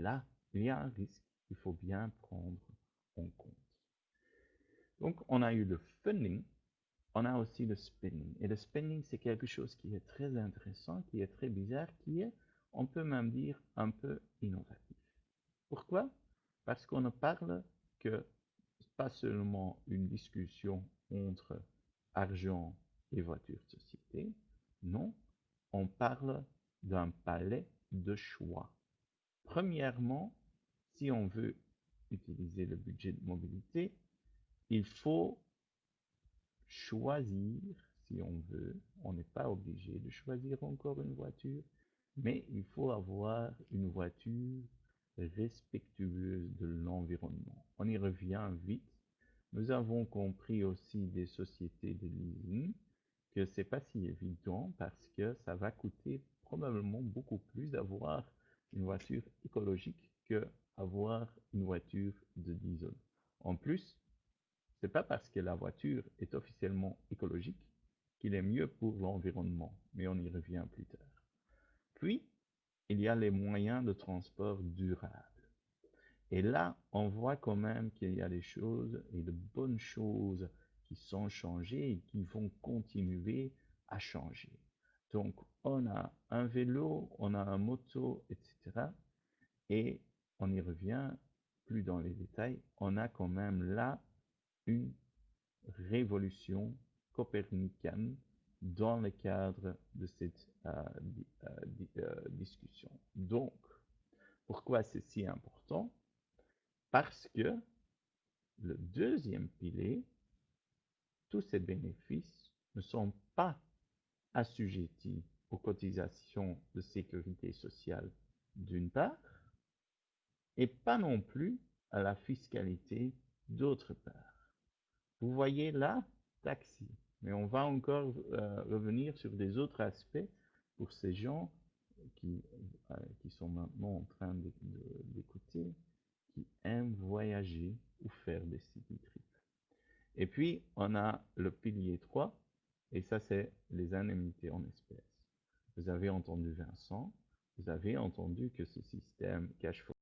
là, il y a un risque qu'il faut bien prendre en compte. Donc, on a eu le funding, on a aussi le spending. Et le spending, c'est quelque chose qui est très intéressant, qui est très bizarre, qui est, on peut même dire, un peu innovatif. Pourquoi? Parce qu'on ne parle que pas seulement une discussion entre argent et voiture de société, non, on parle d'un palais de choix. Premièrement, si on veut utiliser le budget de mobilité, il faut choisir, si on veut, on n'est pas obligé de choisir encore une voiture, mais il faut avoir une voiture respectueuse de l'environnement. On y revient vite. Nous avons compris aussi des sociétés de leasing que c'est pas si évident parce que ça va coûter probablement beaucoup plus d'avoir une voiture écologique que avoir une voiture de diesel. En plus, c'est pas parce que la voiture est officiellement écologique qu'il est mieux pour l'environnement, mais on y revient plus tard. Puis, il y a les moyens de transport durables. Et là, on voit quand même qu'il y a des choses et de bonnes choses qui sont changées et qui vont continuer à changer. Donc, on a un vélo, on a un moto, etc. Et on y revient plus dans les détails. On a quand même là une révolution copernicienne dans le cadre de cette discussion. Donc, pourquoi c'est si important? Parce que le deuxième pilier, tous ces bénéfices ne sont pas assujettis aux cotisations de sécurité sociale d'une part, et pas non plus à la fiscalité d'autre part. Vous voyez là, taxi. Mais on va encore revenir sur des autres aspects pour ces gens qui sont maintenant en train d'écouter, qui aiment voyager ou faire des city trips. Et puis, on a le pilier 3, et ça, c'est les indemnités en espèces. Vous avez entendu Vincent, vous avez entendu que ce système cash flow